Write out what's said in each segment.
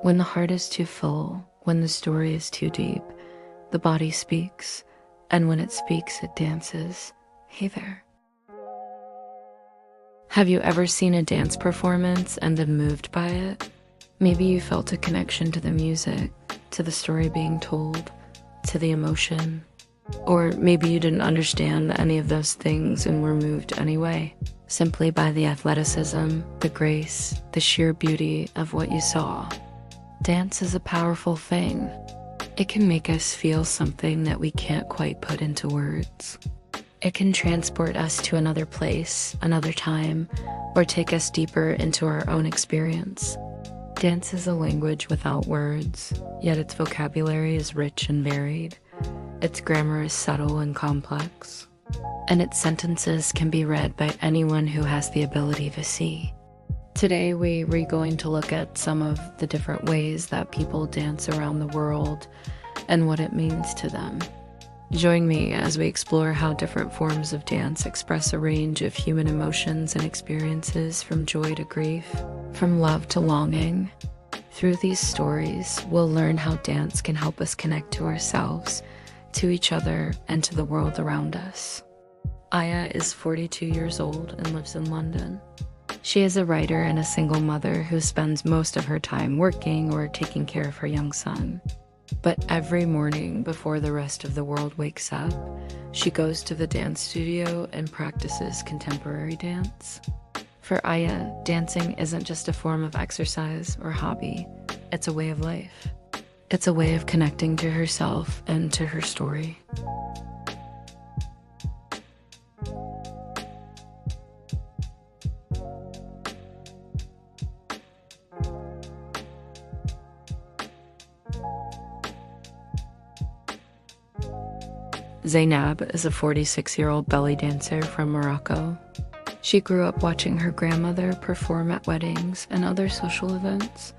When the heart is too full, when the story is too deep, the body speaks, and when it speaks, it dances. Hey there. Have you ever seen a dance performance and been moved by it? Maybe you felt a connection to the music, to the story being told, to the emotion. Or maybe you didn't understand any of those things and were moved anyway, simply by the athleticism, the grace, the sheer beauty of what you saw. Dance is a powerful thing. It can make us feel something that we can't quite put into words. It can transport us to another place, another time, or take us deeper into our own experience. Dance is a language without words, yet its vocabulary is rich and varied. Its grammar is subtle and complex, and its sentences can be read by anyone who has the ability to see. Today, we're going to look at some of the different ways that people dance around the world and what it means to them. Join me as we explore how different forms of dance express a range of human emotions and experiences, from joy to grief, from love to longing. Through these stories, we'll learn how dance can help us connect to ourselves, to each other, and to the world around us. Aya is 42 years old and lives in London. She is a writer and a single mother who spends most of her time working or taking care of her young son. But every morning before the rest of the world wakes up, she goes to the dance studio and practices contemporary dance. For Aya, dancing isn't just a form of exercise or hobby, it's a way of life. It's a way of connecting to herself and to her story. Zainab is a 46-year-old belly dancer from Morocco. She grew up watching her grandmother perform at weddings and other social events,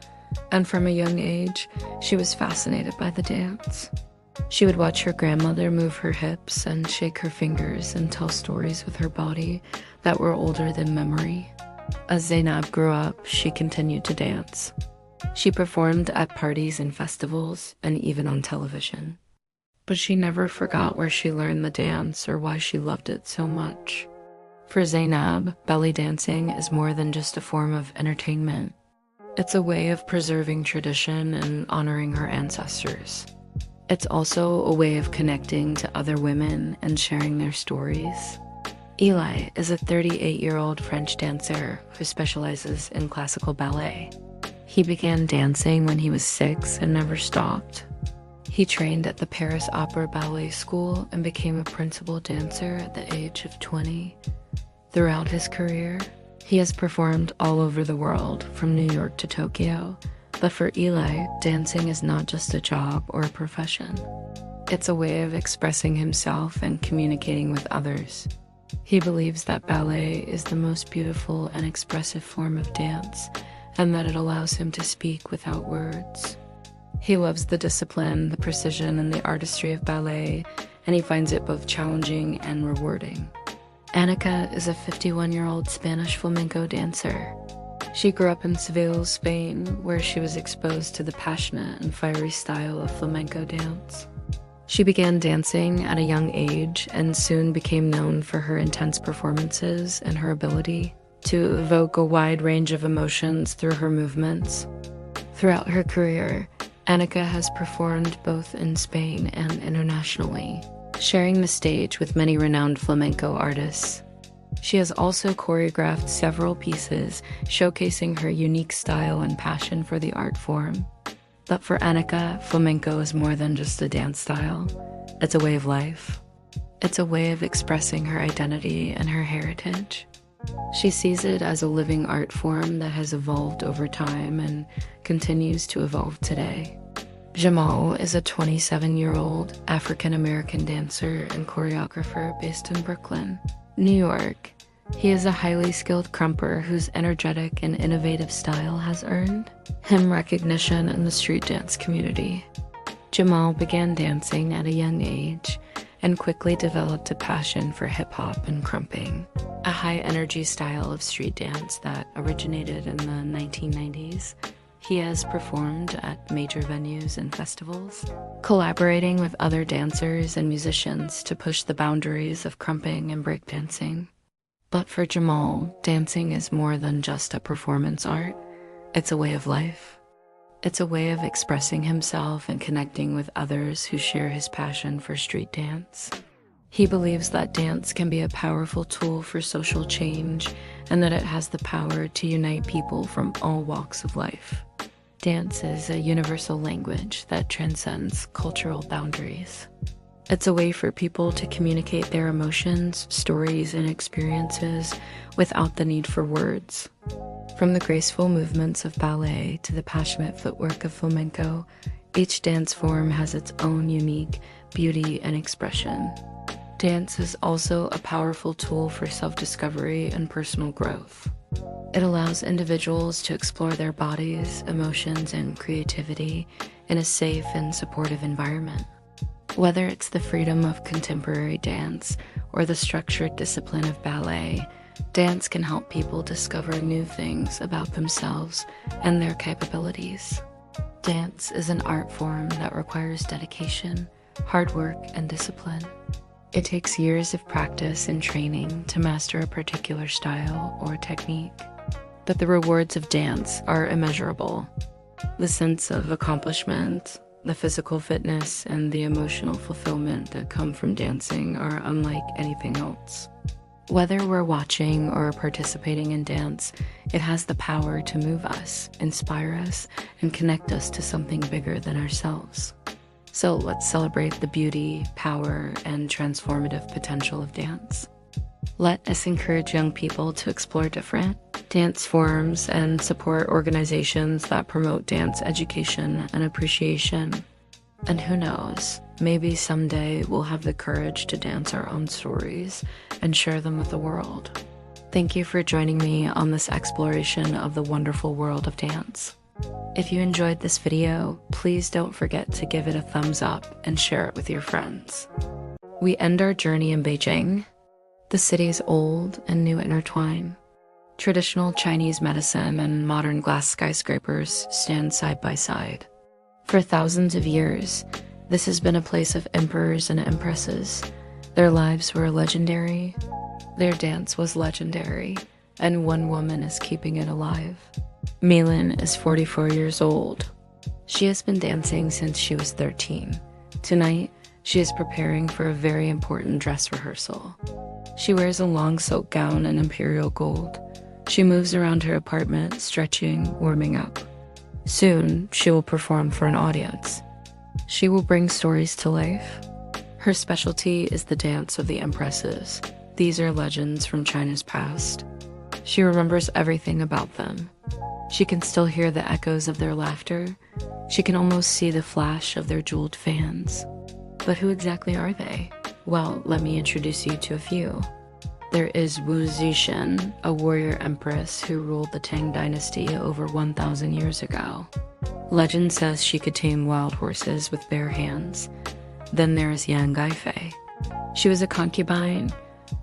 and from a young age, she was fascinated by the dance. She would watch her grandmother move her hips and shake her fingers and tell stories with her body that were older than memory. As Zainab grew up, she continued to dance. She performed at parties and festivals and even on television. But she never forgot where she learned the dance or why she loved it so much. For Zainab, belly dancing is more than just a form of entertainment. It's a way of preserving tradition and honoring her ancestors. It's also a way of connecting to other women and sharing their stories. Eli is a 38-year-old French dancer who specializes in classical ballet. He began dancing when he was 6 and never stopped. He trained at the Paris Opera Ballet School and became a principal dancer at the age of 20. Throughout his career, he has performed all over the world, from New York to Tokyo. But for Eli, dancing is not just a job or a profession. It's a way of expressing himself and communicating with others. He believes that ballet is the most beautiful and expressive form of dance, and that it allows him to speak without words. He loves the discipline, the precision, and the artistry of ballet, and he finds it both challenging and rewarding. Annika is a 51-year-old Spanish flamenco dancer. She grew up in Seville, Spain, where she was exposed to the passionate and fiery style of flamenco dance. She began dancing at a young age and soon became known for her intense performances and her ability to evoke a wide range of emotions through her movements. Throughout her career, Annika has performed both in Spain and internationally, sharing the stage with many renowned flamenco artists. She has also choreographed several pieces showcasing her unique style and passion for the art form. But for Annika, flamenco is more than just a dance style. It's a way of life. It's a way of expressing her identity and her heritage. She sees it as a living art form that has evolved over time and continues to evolve today. Jamal is a 27-year-old African-American dancer and choreographer based in Brooklyn, New York. He is a highly skilled crumper whose energetic and innovative style has earned him recognition in the street dance community. Jamal began dancing at a young age and quickly developed a passion for hip-hop and crumping, a high-energy style of street dance that originated in the 1990s. He has performed at major venues and festivals, collaborating with other dancers and musicians to push the boundaries of crumping and breakdancing. But for Jamal, dancing is more than just a performance art. It's a way of life. It's a way of expressing himself and connecting with others who share his passion for street dance. He believes that dance can be a powerful tool for social change and that it has the power to unite people from all walks of life. Dance is a universal language that transcends cultural boundaries. It's a way for people to communicate their emotions, stories, and experiences without the need for words. From the graceful movements of ballet to the passionate footwork of flamenco, each dance form has its own unique beauty and expression. Dance is also a powerful tool for self-discovery and personal growth. It allows individuals to explore their bodies, emotions, and creativity in a safe and supportive environment. Whether it's the freedom of contemporary dance or the structured discipline of ballet, dance can help people discover new things about themselves and their capabilities. Dance is an art form that requires dedication, hard work, and discipline. It takes years of practice and training to master a particular style or technique. But the rewards of dance are immeasurable. The sense of accomplishment, the physical fitness, and the emotional fulfillment that come from dancing are unlike anything else. Whether we're watching or participating in dance, it has the power to move us, inspire us, and connect us to something bigger than ourselves. So let's celebrate the beauty, power, and transformative potential of dance. Let us encourage young people to explore different dance forms and support organizations that promote dance education and appreciation. And who knows, maybe someday we'll have the courage to dance our own stories and share them with the world. Thank you for joining me on this exploration of the wonderful world of dance. If you enjoyed this video, please don't forget to give it a thumbs up and share it with your friends. We end our journey in Beijing. The city's old and new intertwine. Traditional Chinese medicine and modern glass skyscrapers stand side by side. For thousands of years, this has been a place of emperors and empresses. Their lives were legendary. Their dance was legendary, and one woman is keeping it alive. Meilin is 44 years old. She has been dancing since she was 13. Tonight, she is preparing for a very important dress rehearsal. She wears a long silk gown in imperial gold. She moves around her apartment, stretching, warming up. Soon, she will perform for an audience. She will bring stories to life. Her specialty is the dance of the empresses. These are legends from China's past. She remembers everything about them. She can still hear the echoes of their laughter. She can almost see the flash of their jeweled fans. But who exactly are they? Well, let me introduce you to a few. There is Wu Zixin, a warrior empress who ruled the Tang dynasty over 1,000 years ago. Legend says she could tame wild horses with bare hands. Then there is Yang Gaifei. She was a concubine,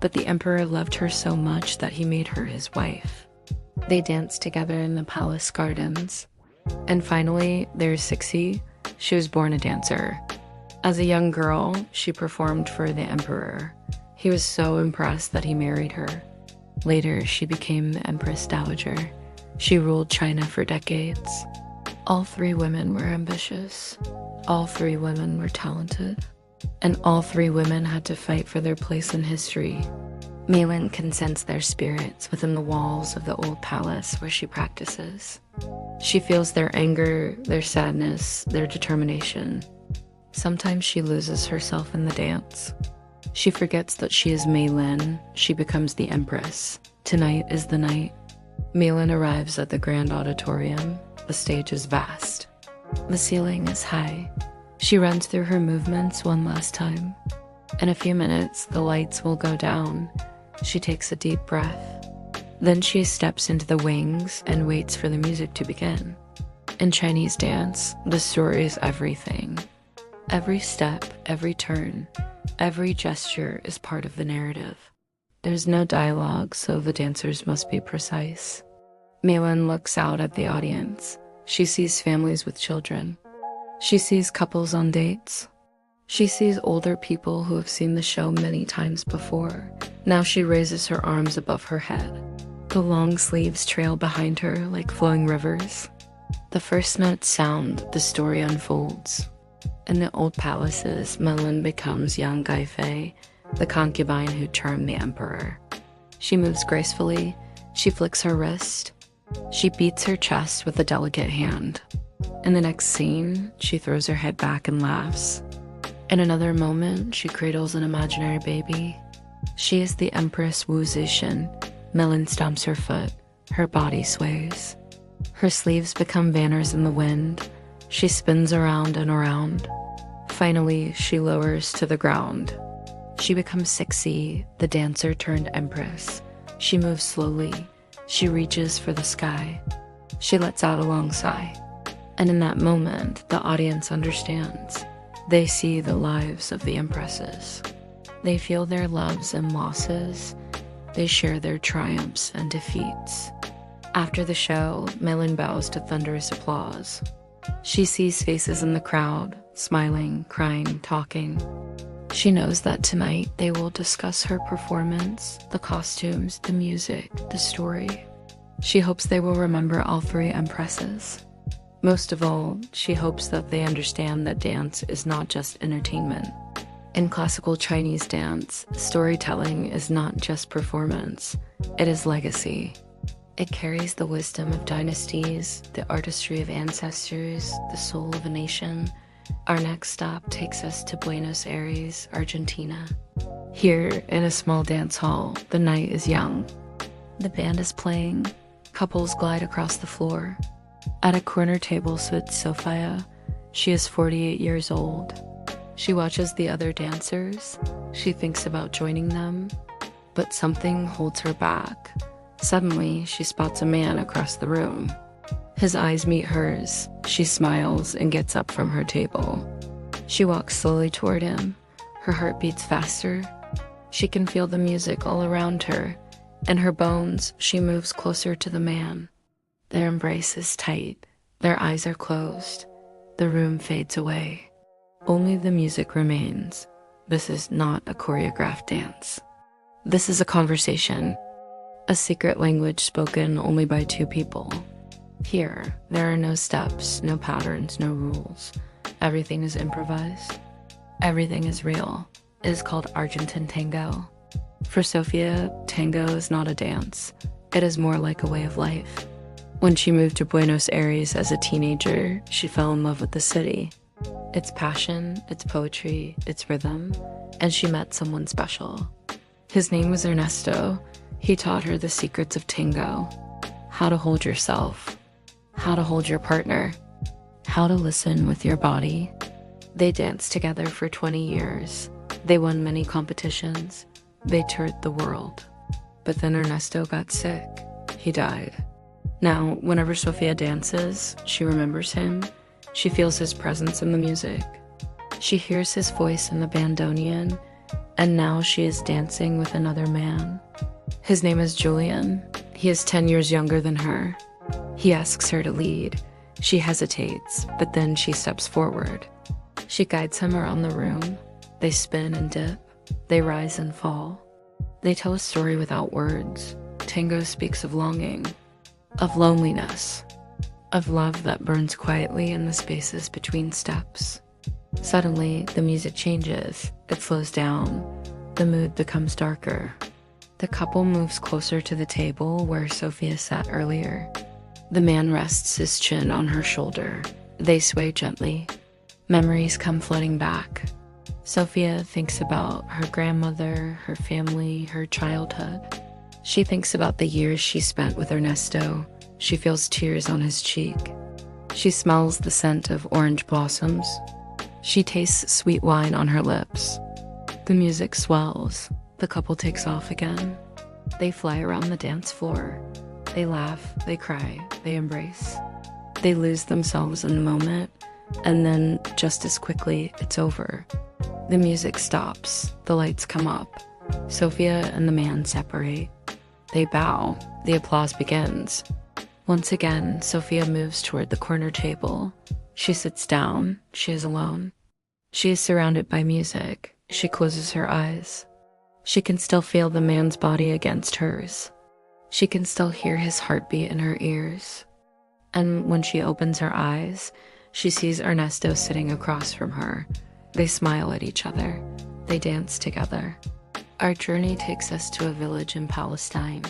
but the emperor loved her so much that he made her his wife. They danced together in the palace gardens. And finally, there's Cixi. She was born a dancer. As a young girl, she performed for the emperor. He was so impressed that he married her. Later, she became the Empress Dowager. She ruled China for decades. All three women were ambitious. All three women were talented. And all three women had to fight for their place in history. Meilin can sense their spirits within the walls of the old palace where she practices. She feels their anger, their sadness, their determination. Sometimes she loses herself in the dance. She forgets that she is Meilin. She becomes the empress. Tonight is the night. Meilin arrives at the grand auditorium. The stage is vast. The ceiling is high. She runs through her movements one last time. In a few minutes, the lights will go down. She takes a deep breath. Then she steps into the wings and waits for the music to begin. In Chinese dance, the story is everything. Every step, every turn, every gesture is part of the narrative. There's no dialogue, so the dancers must be precise. Meilin looks out at the audience. She sees families with children. She sees couples on dates. She sees older people who have seen the show many times before. Now she raises her arms above her head. The long sleeves trail behind her like flowing rivers. The first notes sound, the story unfolds. In the old palaces, Melin becomes young Gaifei, the concubine who charmed the emperor. She moves gracefully. She flicks her wrist. She beats her chest with a delicate hand. In the next scene, she throws her head back and laughs. In another moment, she cradles an imaginary baby. She is the Empress Wu Zixin. Melin stomps her foot. Her body sways. Her sleeves become banners in the wind. She spins around and around. Finally, she lowers to the ground. She becomes Sixi, the dancer turned empress. She moves slowly. She reaches for the sky. She lets out a long sigh. And in that moment, the audience understands. They see the lives of the empresses. They feel their loves and losses. They share their triumphs and defeats. After the show, Melin bows to thunderous applause. She sees faces in the crowd, smiling, crying, talking. She knows that tonight they will discuss her performance, the costumes, the music, the story. She hopes they will remember all three empresses. Most of all, she hopes that they understand that dance is not just entertainment. In classical Chinese dance, storytelling is not just performance, it is legacy. It carries the wisdom of dynasties, the artistry of ancestors, the soul of a nation. Our next stop takes us to Buenos Aires, Argentina. Here, in a small dance hall, the night is young. The band is playing. Couples glide across the floor. At a corner table sits Sophia. She is 48 years old. She watches the other dancers. She thinks about joining them, but something holds her back. Suddenly, she spots a man across the room. His eyes meet hers. She smiles and gets up from her table. She walks slowly toward him. Her heart beats faster. She can feel the music all around her. In her bones, she moves closer to the man. Their embrace is tight. Their eyes are closed. The room fades away. Only the music remains. This is not a choreographed dance. This is a conversation, a secret language spoken only by two people. Here, there are no steps, no patterns, no rules. Everything is improvised. Everything is real. It is called Argentine tango. For Sophia, tango is not a dance. It is more like a way of life. When she moved to Buenos Aires as a teenager, she fell in love with the city. Its passion, its poetry, its rhythm, and she met someone special. His name was Ernesto. He taught her the secrets of tango, how to hold yourself, how to hold your partner, how to listen with your body. They danced together for 20 years. They won many competitions. They toured the world. But then Ernesto got sick. He died. Now, whenever Sophia dances, she remembers him. She feels his presence in the music. She hears his voice in the bandoneon, and now she is dancing with another man. His name is Julian. He is 10 years younger than her. He asks her to lead. She hesitates, but then she steps forward. She guides him around the room. They spin and dip. They rise and fall. They tell a story without words. Tango speaks of longing, of loneliness, of love that burns quietly in the spaces between steps. Suddenly, the music changes. It slows down. The mood becomes darker. The couple moves closer to the table where Sophia sat earlier. The man rests his chin on her shoulder. They sway gently. Memories come flooding back. Sophia thinks about her grandmother, her family, her childhood. She thinks about the years she spent with Ernesto. She feels tears on his cheek. She smells the scent of orange blossoms. She tastes sweet wine on her lips. The music swells. The couple takes off again. They fly around the dance floor. They laugh, they cry, they embrace. They lose themselves in the moment, and then, just as quickly, it's over. The music stops. The lights come up. Sophia and the man separate. They bow. The applause begins. Once again, Sophia moves toward the corner table. She sits down. She is alone. She is surrounded by music. She closes her eyes. She can still feel the man's body against hers. She can still hear his heartbeat in her ears. And when she opens her eyes, she sees Ernesto sitting across from her. They smile at each other. They dance together. Our journey takes us to a village in Palestine.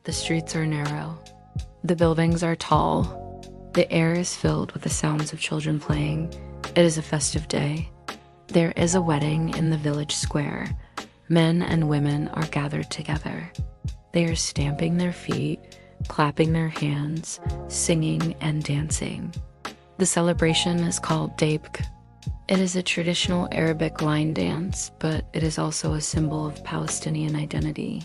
The streets are narrow. The buildings are tall. The air is filled with the sounds of children playing. It is a festive day. There is a wedding in the village square. Men and women are gathered together. They are stamping their feet, clapping their hands, singing and dancing. The celebration is called Daybk. It is a traditional Arabic line dance, but it is also a symbol of Palestinian identity.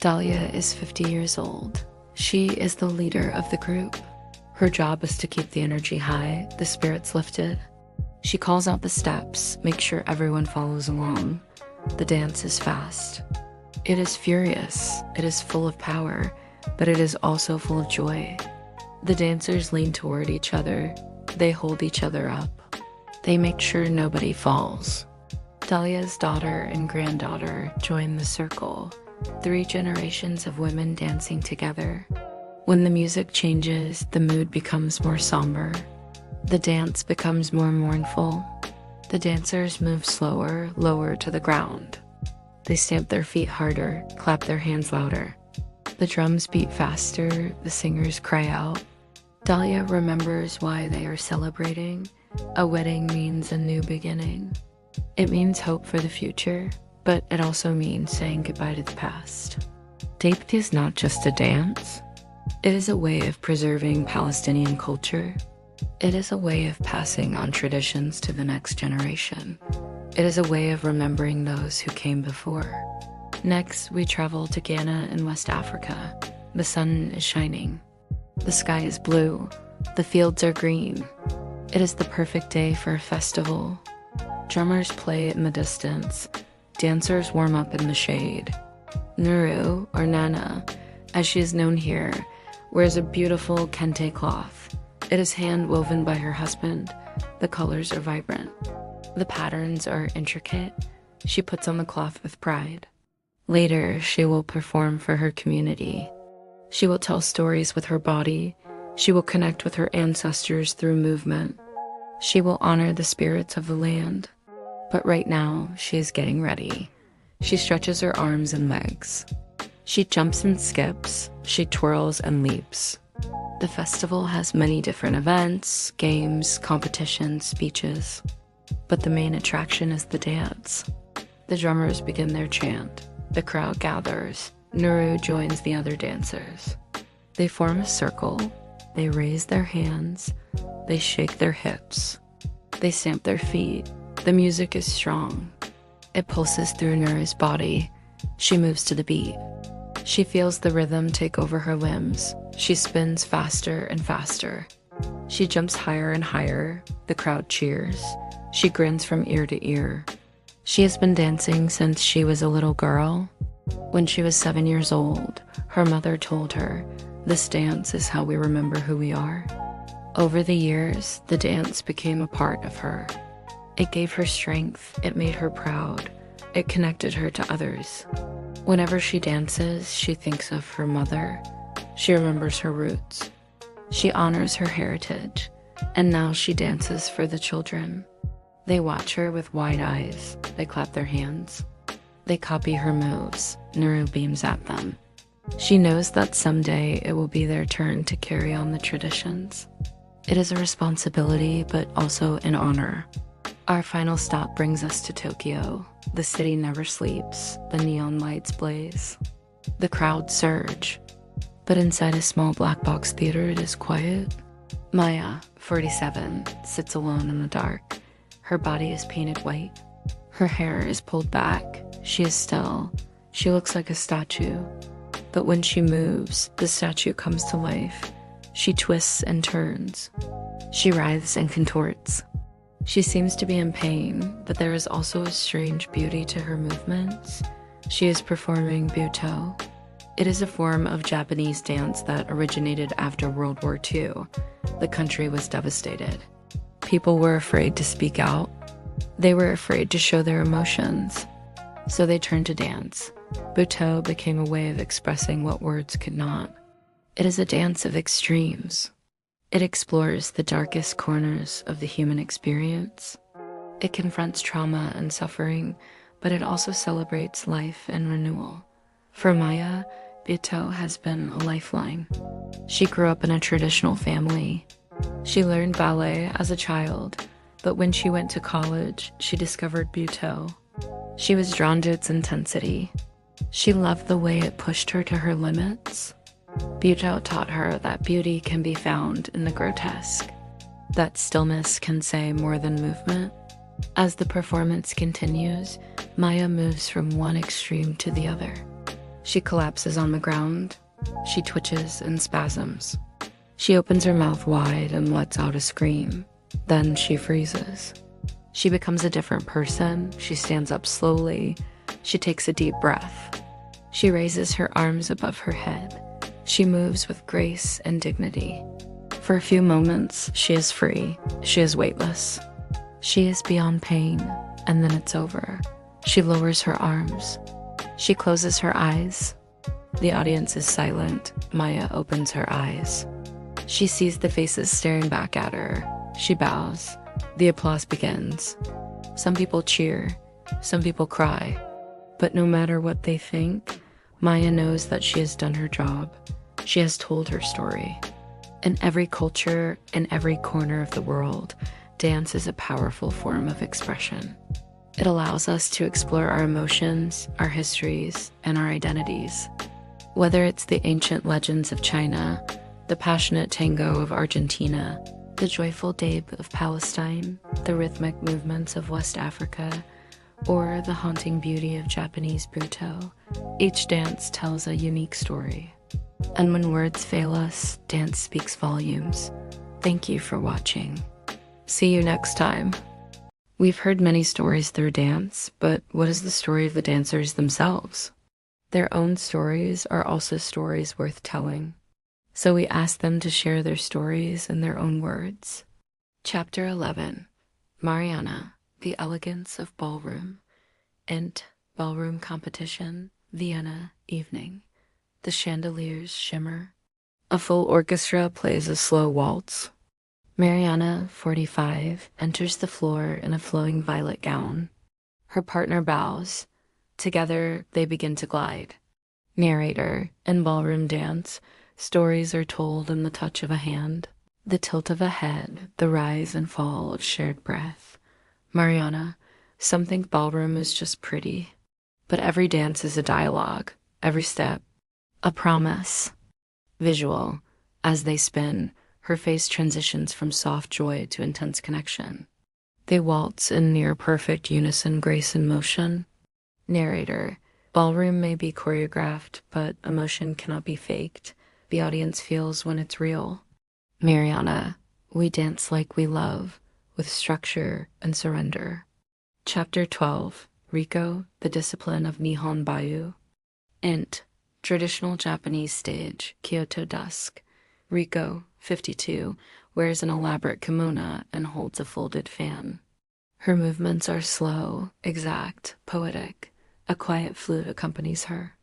Dalia is 50 years old. She is the leader of the group. Her job is to keep the energy high, the spirits lifted. She calls out the steps, makes sure everyone follows along. The dance is fast. It is furious. It is full of power, but it is also full of joy. The dancers lean toward each other. They hold each other up. They make sure nobody falls. Dalia's daughter and granddaughter join the circle. 3 generations of women dancing together. When the music changes, the mood becomes more somber. The dance becomes more mournful. The dancers move slower, lower to the ground. They stamp their feet harder, clap their hands louder. The drums beat faster, the singers cry out. Dalia remembers why they are celebrating. A wedding means a new beginning. It means hope for the future, but it also means saying goodbye to the past. Daybk is not just a dance. It is a way of preserving Palestinian culture. It is a way of passing on traditions to the next generation. It is a way of remembering those who came before. Next, we travel to Ghana in West Africa. The sun is shining. The sky is blue. The fields are green. It is the perfect day for a festival. Drummers play in the distance. Dancers warm up in the shade. Nuru, or Nana, as she is known here, wears a beautiful kente cloth. It is hand-woven by her husband. The colors are vibrant. The patterns are intricate. She puts on the cloth with pride. Later, she will perform for her community. She will tell stories with her body. She will connect with her ancestors through movement. She will honor the spirits of the land. But right now, she is getting ready. She stretches her arms and legs. She jumps and skips. She twirls and leaps. The festival has many different events, games, competitions, speeches. But the main attraction is the dance. The drummers begin their chant. The crowd gathers. Nuru joins the other dancers. They form a circle. They raise their hands. They shake their hips. They stamp their feet. The music is strong. It pulses through Nuru's body. She moves to the beat. She feels the rhythm take over her limbs. She spins faster and faster. She jumps higher and higher. The crowd cheers. She grins from ear to ear. She has been dancing since she was a little girl. When she was 7 years old, her mother told her, "This dance is how we remember who we are." Over the years, the dance became a part of her. It gave her strength. It made her proud. It connected her to others. Whenever she dances, she thinks of her mother. She remembers her roots. She honors her heritage. And now she dances for the children. They watch her with wide eyes. They clap their hands. They copy her moves. Nuru beams at them. She knows that someday it will be their turn to carry on the traditions. It is a responsibility, but also an honor. Our final stop brings us to Tokyo. The city never sleeps. The neon lights blaze. The crowds surge. But inside a small black box theater, it is quiet. Maya, 47, sits alone in the dark. Her body is painted white. Her hair is pulled back. She is still. She looks like a statue. But when she moves, the statue comes to life. She twists and turns. She writhes and contorts. She seems to be in pain, but there is also a strange beauty to her movements. She is performing Buto. It is a form of Japanese dance that originated after World War II. The country was devastated. People were afraid to speak out. They were afraid to show their emotions. So they turned to dance. Butoh became a way of expressing what words could not. It is a dance of extremes. It explores the darkest corners of the human experience. It confronts trauma and suffering, but it also celebrates life and renewal. For Maya, Butoh has been a lifeline. She grew up in a traditional family. She learned ballet as a child, but when she went to college, she discovered Butoh. She was drawn to its intensity. She loved the way it pushed her to her limits. Butoh taught her that beauty can be found in the grotesque, that stillness can say more than movement. As the performance continues, Maya moves from one extreme to the other. She collapses on the ground. She twitches and spasms. She opens her mouth wide and lets out a scream. Then she freezes. She becomes a different person. She stands up slowly. She takes a deep breath. She raises her arms above her head. She moves with grace and dignity. For a few moments, she is free. She is weightless. She is beyond pain, and then it's over. She lowers her arms. She closes her eyes. The audience is silent. Maya opens her eyes. She sees the faces staring back at her. She bows. The applause begins. Some people cheer. Some people cry. But no matter what they think, Maya knows that she has done her job. She has told her story. In every culture, in every corner of the world, dance is a powerful form of expression. It allows us to explore our emotions, our histories, and our identities. Whether it's the ancient legends of China, the passionate tango of Argentina, the joyful dabe of Palestine, the rhythmic movements of West Africa, or the haunting beauty of Japanese Butoh, each dance tells a unique story. And when words fail us, dance speaks volumes. Thank you for watching. See you next time. We've heard many stories through dance, but what is the story of the dancers themselves? Their own stories are also stories worth telling. So we ask them to share their stories in their own words. Chapter 11. Mariana, the Elegance of Ballroom. Int. Ballroom Competition, Vienna, Evening. The chandeliers shimmer. A full orchestra plays a slow waltz. Mariana, 45, enters the floor in a flowing violet gown. Her partner bows. Together, they begin to glide. Narrator, in ballroom dance, stories are told in the touch of a hand, the tilt of a head, the rise and fall of shared breath. Mariana, some think ballroom is just pretty, but every dance is a dialogue, every step, a promise. Visual, as they spin, her face transitions from soft joy to intense connection. They waltz in near-perfect unison grace and motion. Narrator, ballroom may be choreographed, but emotion cannot be faked. The audience feels when it's real. Mariana, we dance like we love, with structure and surrender. Chapter 12. Riko, the Discipline of Nihon Bayu. Int. Traditional Japanese stage, Kyoto dusk. Riko, 52, wears an elaborate kimono and holds a folded fan. Her movements are slow, exact, poetic. A quiet flute accompanies her.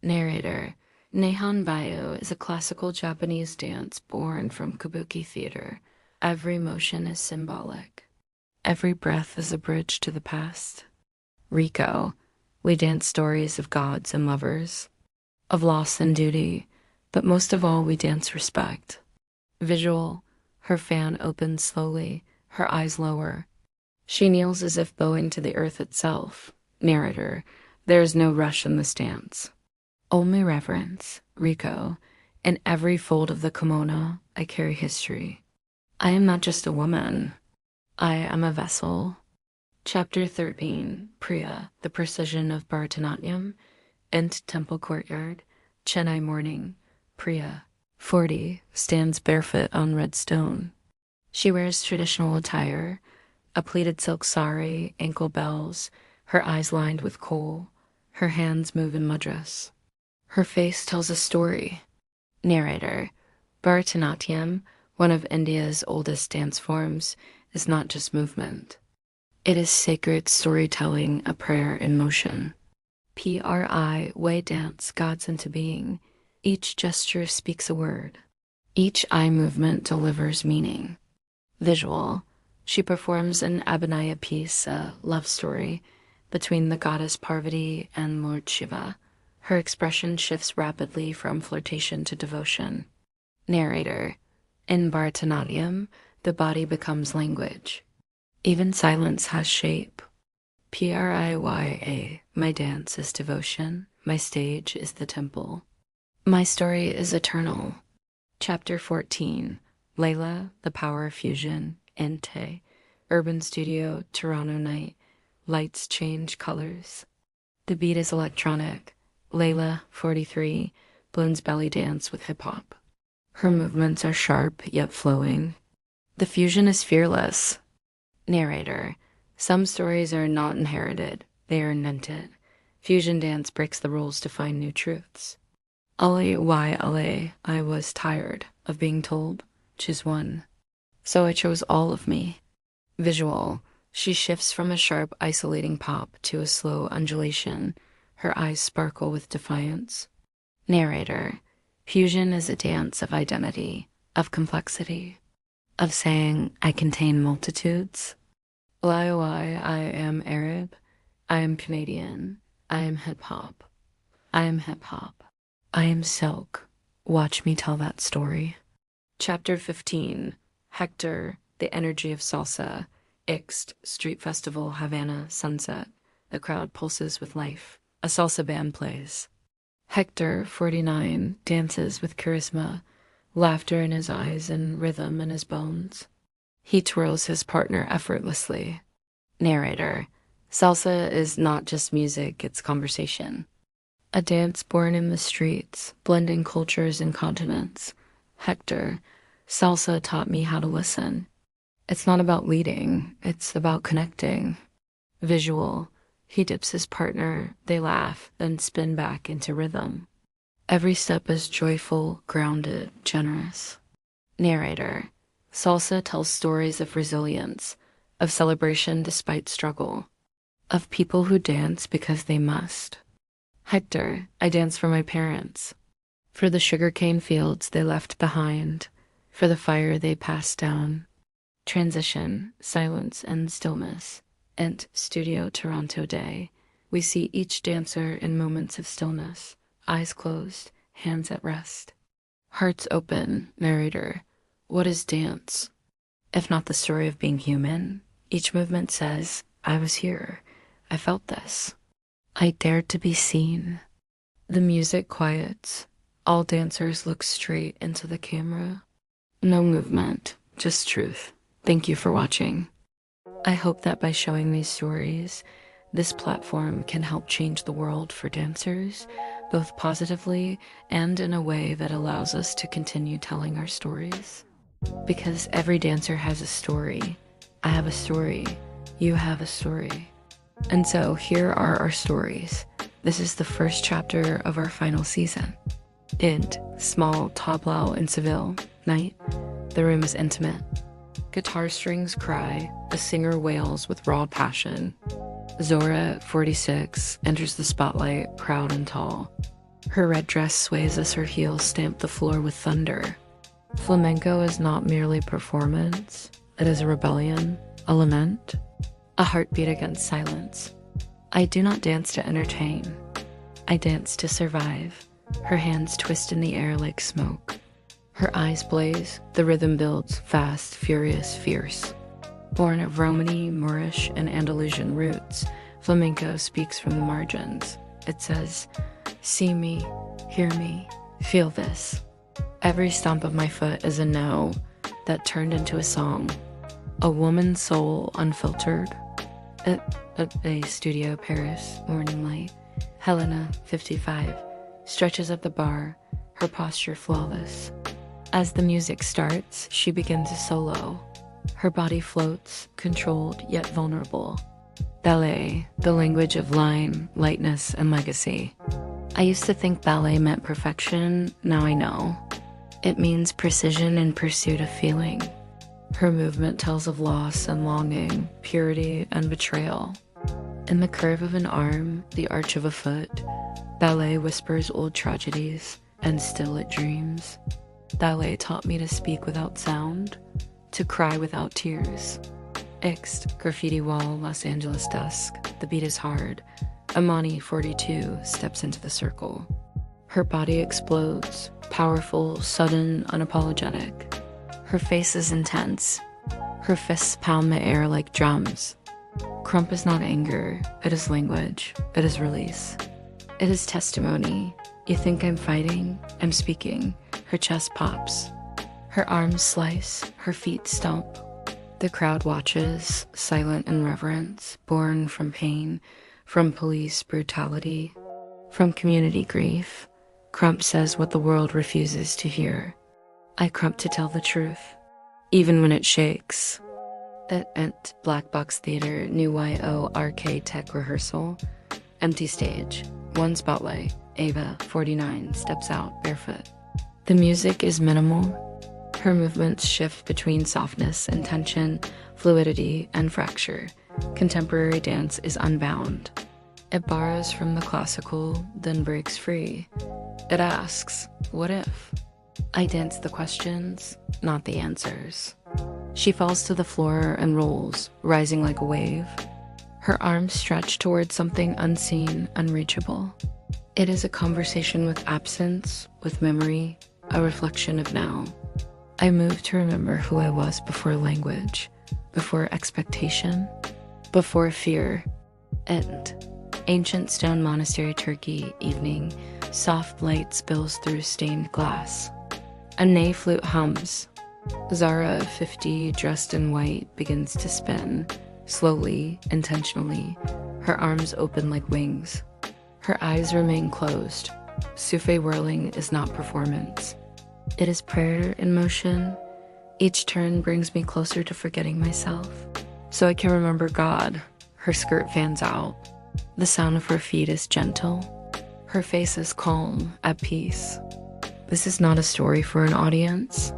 Narrator, Nihon Bayu is a classical Japanese dance born from kabuki theater. Every motion is symbolic. Every breath is a bridge to the past. Riko, we dance stories of gods and lovers, of loss and duty, but most of all we dance respect. Visual, her fan opens slowly, her eyes lower. She kneels as if bowing to the earth itself. Narrator, there is no rush in this dance. Only reverence. Riko, in every fold of the kimono, I carry history. I am not just a woman. I am a vessel. Chapter 13. Priya, the Precision of Bharatanatyam. Int. Temple Courtyard, Chennai morning. Priya, 40, stands barefoot on red stone. She wears traditional attire, a pleated silk sari, ankle bells, her eyes lined with kohl. Her hands move in mudras. Her face tells a story. Narrator. Bharatanatyam, one of India's oldest dance forms, is not just movement. It is sacred storytelling, a prayer in motion. Pri dance gods into being. Each gesture speaks a word. Each eye movement delivers meaning. Visual. She performs an Abhinaya piece, a love story, between the goddess Parvati and Lord Shiva. Her expression shifts rapidly from flirtation to devotion. Narrator. In Bharatanatyam, the body becomes language. Even silence has shape. Priya, my dance is devotion, my stage is the temple. My story is eternal. Chapter 14. Layla, the Power of Fusion, Ente, Urban Studio, Toronto Night. Lights change colors. The beat is electronic. Layla, 43, blends belly dance with hip-hop. Her movements are sharp yet flowing. The fusion is fearless. Narrator. Some stories are not inherited, they are invented. Fusion dance breaks the rules to find new truths. I was tired of being told, choose one. So I chose all of me. Visual. She shifts from a sharp, isolating pop to a slow undulation. Her eyes sparkle with defiance. Narrator. Fusion is a dance of identity, of complexity, of saying, I contain multitudes. I am Arab, I am Canadian, I am hip-hop, I am hip-hop, I am silk. Watch me tell that story. Chapter 15. Hector, the energy of salsa. Ixed, street festival, Havana, sunset. The crowd pulses with life. A salsa band plays. Hector, 49, dances with charisma, laughter in his eyes and rhythm in his bones. He twirls his partner effortlessly. Narrator. Salsa is not just music, it's conversation. A dance born in the streets, blending cultures and continents. Hector. Salsa taught me how to listen. It's not about leading, it's about connecting. Visual. He dips his partner, they laugh, then spin back into rhythm. Every step is joyful, grounded, generous. Narrator. Salsa tells stories of resilience, of celebration despite struggle, of people who dance because they must. Hector. I dance for my parents, for the sugarcane fields they left behind, for the fire they passed down. Transition, silence, and stillness. Ent Studio Toronto Day. We see each dancer in moments of stillness, eyes closed, hands at rest. Hearts open. Narrator. What is dance? If not the story of being human, each movement says, I was here. I felt this. I dared to be seen. The music quiets. All dancers look straight into the camera. No movement, just truth. Thank you for watching. I hope that by showing these stories, this platform can help change the world for dancers, both positively and in a way that allows us to continue telling our stories. Because every dancer has a story. I have a story. You have a story. And so here are our stories. This is the first chapter of our final season. Int, small tableau in Seville, night. The room is intimate. Guitar strings cry, a singer wails with raw passion. Zora, 46, enters the spotlight, proud and tall. Her red dress sways as her heels stamp the floor with thunder. Flamenco is not merely performance, it is a rebellion, a lament, a heartbeat against silence. I do not dance to entertain. I dance to survive. Her hands twist in the air like smoke. Her eyes blaze, the rhythm builds, fast, furious, fierce. Born of Romany, Moorish, and Andalusian roots, flamenco speaks from the margins. It says, see me, hear me, feel this. Every stomp of my foot is a no that turned into a song. A woman's soul unfiltered. At a studio, Paris, morning light. Helena, 55, stretches at the bar, her posture flawless. As the music starts, she begins a solo. Her body floats, controlled yet vulnerable. Ballet, the language of line, lightness, and legacy. I used to think ballet meant perfection, now I know. It means precision in pursuit of feeling. Her movement tells of loss and longing, purity and betrayal. In the curve of an arm, the arch of a foot, ballet whispers old tragedies, and still it dreams. Ballet taught me to speak without sound, to cry without tears. Ixt, graffiti wall, Los Angeles dusk, the beat is hard. Amani, 42, steps into the circle. Her body explodes, powerful, sudden, unapologetic. Her face is intense. Her fists pound the air like drums. Crump is not anger, it is language, it is release. It is testimony. You think I'm fighting, I'm speaking. Her chest pops. Her arms slice, her feet stomp. The crowd watches, silent in reverence, born from pain, from police brutality, from community grief. Crump says what the world refuses to hear. I crump to tell the truth, even when it shakes. At Black Box Theater, new YO RK Tech rehearsal. Empty stage, one spotlight. Ava, 49, steps out barefoot. The music is minimal. Her movements shift between softness and tension, fluidity and fracture. Contemporary dance is unbound. It borrows from the classical, then breaks free. It asks, what if? I dance the questions, not the answers. She falls to the floor and rolls, rising like a wave. Her arms stretch towards something unseen, unreachable. It is a conversation with absence, with memory, a reflection of now. I move to remember who I was before language, before expectation, before fear. End. Ancient stone monastery, Turkey, evening. Soft light spills through stained glass. A ney flute hums. Zara, 50, dressed in white, begins to spin. Slowly, intentionally, her arms open like wings. Her eyes remain closed. Souffle whirling is not performance. It is prayer in motion. Each turn brings me closer to forgetting myself, so I can remember God. Her skirt fans out. The sound of her feet is gentle. Her face is calm, at peace. This is not a story for an audience.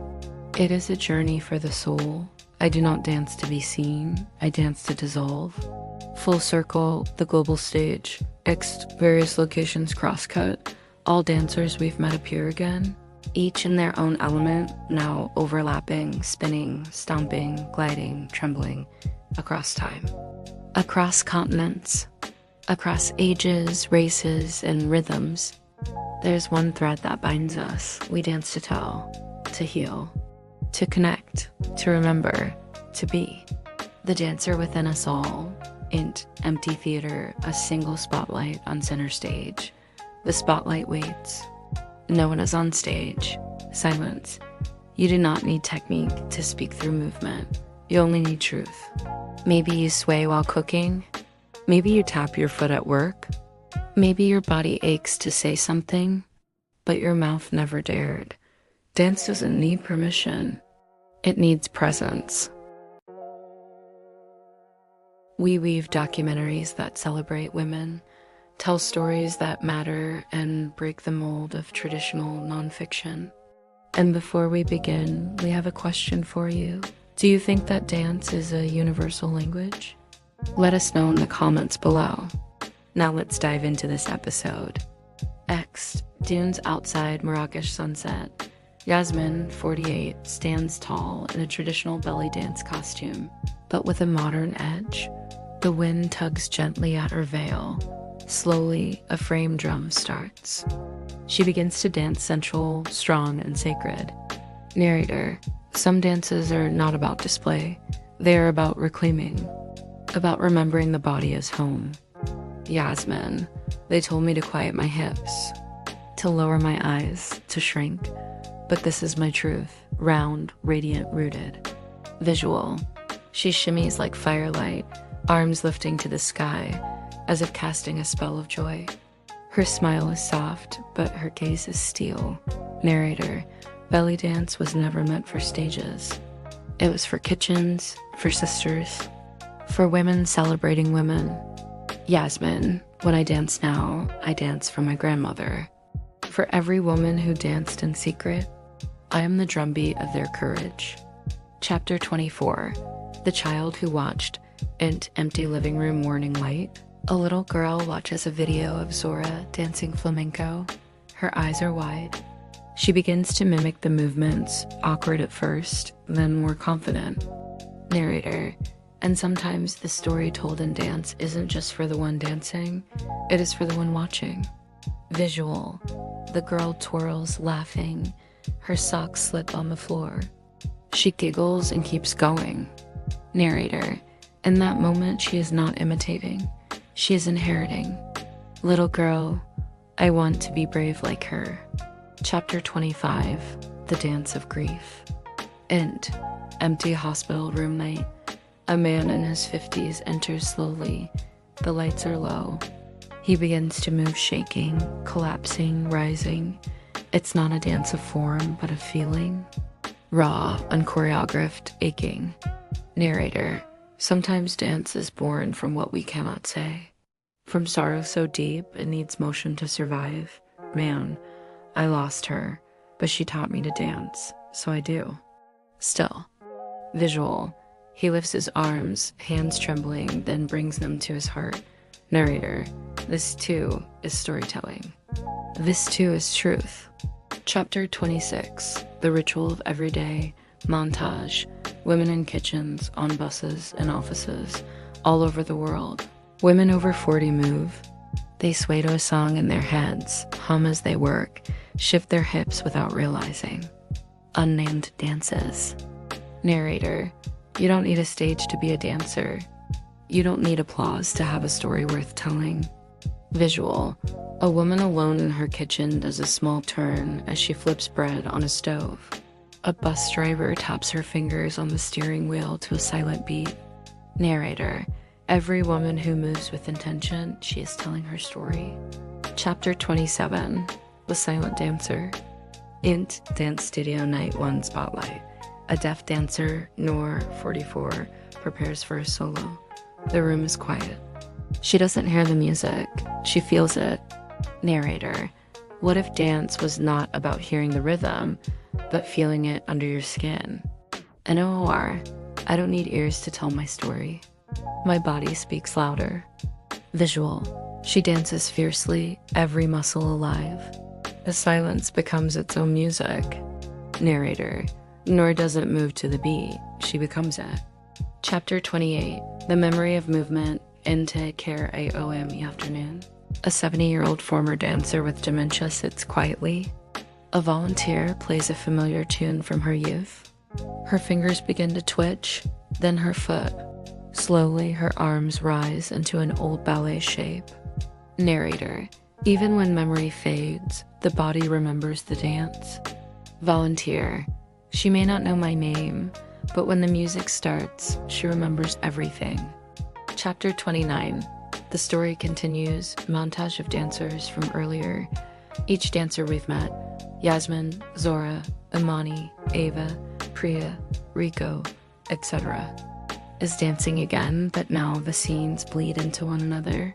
It is a journey for the soul. I do not dance to be seen. I dance to dissolve. Full circle, the global stage. Ixt, various locations crosscut. All dancers we've met appear again. Each in their own element, now overlapping, spinning, stomping, gliding, trembling, across time. Across continents. Across ages, races, and rhythms. There's one thread that binds us. We dance to tell, to heal, to connect, to remember, to be. The dancer within us all. Empty theater, a single spotlight on center stage. The spotlight waits. No one is on stage. Silence. You do not need technique to speak through movement. You only need truth. Maybe you sway while cooking. Maybe you tap your foot at work. Maybe your body aches to say something, but your mouth never dared. Dance doesn't need permission. It needs presence. We weave documentaries that celebrate women, tell stories that matter, and break the mold of traditional nonfiction. And before we begin, we have a question for you. Do you think that dance is a universal language? Let us know in the comments below. Now let's dive into this episode. X, dunes outside Marrakesh sunset. Yasmin, 48, stands tall in a traditional belly dance costume, but with a modern edge. The wind tugs gently at her veil. Slowly, a frame drum starts. She begins to dance sensual, strong, and sacred. Narrator, some dances are not about display. They are about reclaiming, about remembering the body as home. Yasmin, they told me to quiet my hips, to lower my eyes, to shrink. But this is my truth, round, radiant, rooted. Visual, she shimmies like firelight, arms lifting to the sky, as if casting a spell of joy. Her smile is soft, but her gaze is steel. Narrator, belly dance was never meant for stages. It was for kitchens, for sisters, for women celebrating women. Yasmin, When I dance now, I dance for my grandmother. For every woman who danced in secret, I am the drumbeat of their courage. Chapter 24. The child who watched empty living room morning light. A little girl watches a video of Zora dancing flamenco. Her eyes are wide. She begins to mimic the movements, awkward at first, then more confident. Narrator. And sometimes the story told in dance isn't just for the one dancing, it is for the one watching. Visual. The girl twirls, laughing. Her socks slip on the floor. She giggles and keeps going. Narrator. In that moment, she is not imitating. She is inheriting. Little girl, I want to be brave like her. Chapter 25. The Dance of Grief. Empty hospital room night. A man in his 50s enters slowly. The lights are low. He begins to move, shaking, collapsing, rising. It's not a dance of form, but of feeling. Raw, unchoreographed, aching. Narrator. Sometimes dance is born from what we cannot say. From sorrow so deep it needs motion to survive. Man, I lost her, but she taught me to dance, so I do. Still. Visual. He lifts his arms, hands trembling, then brings them to his heart. Narrator. This too is storytelling. This too is truth. Chapter 26. The Ritual of Everyday. Montage. Women in kitchens, on buses, and offices, all over the world. Women over 40 move. They sway to a song in their heads, hum as they work, shift their hips without realizing. Unnamed dances. Narrator. You don't need a stage to be a dancer. You don't need applause to have a story worth telling. Visual. A woman alone in her kitchen does a small turn as she flips bread on a stove. A bus driver taps her fingers on the steering wheel to a silent beat. Narrator. Every woman who moves with intention, she is telling her story. Chapter 27. The Silent Dancer. Dance Studio Night 1 Spotlight. A deaf dancer, Noor, 44, prepares for a solo. The room is quiet. She doesn't hear the music. She feels it. Narrator. What if dance was not about hearing the rhythm, but feeling it under your skin? NOR. I don't need ears to tell my story. My body speaks louder. Visual. She dances fiercely, every muscle alive. The silence becomes its own music. Narrator. Noor doesn't move to the beat, she becomes it. Chapter 28. The Memory of Movement. Into care AOM afternoon. A 70-year-old former dancer with dementia sits quietly. A volunteer plays a familiar tune from her youth. Her fingers begin to twitch, then her foot. Slowly, her arms rise into an old ballet shape. Narrator. Even when memory fades, the body remembers the dance. Volunteer. She may not know my name, but when the music starts, she remembers everything. Chapter 29. The story continues. Montage of dancers from earlier. Each dancer we've met, Yasmin, Zora, Imani, Ava, Priya, Rico, etc., is dancing again, but now the scenes bleed into one another.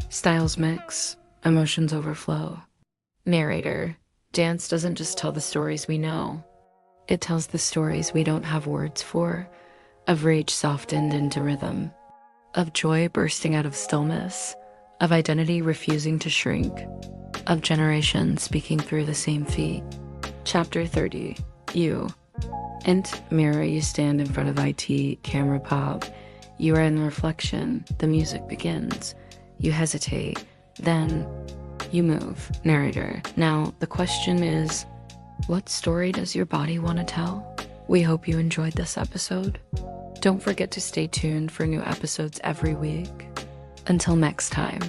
Styles mix, emotions overflow. Narrator. Dance doesn't just tell the stories we know. It tells the stories we don't have words for, of rage softened into rhythm, of joy bursting out of stillness, of identity refusing to shrink, of generations speaking through the same feet. Chapter 30. You. Mirror, you stand in front of IT, camera pop. You are in reflection. The music begins. You hesitate. Then you move. Narrator. Now, the question is, what story does your body want to tell? We hope you enjoyed this episode. Don't forget to stay tuned for new episodes every week. Until next time.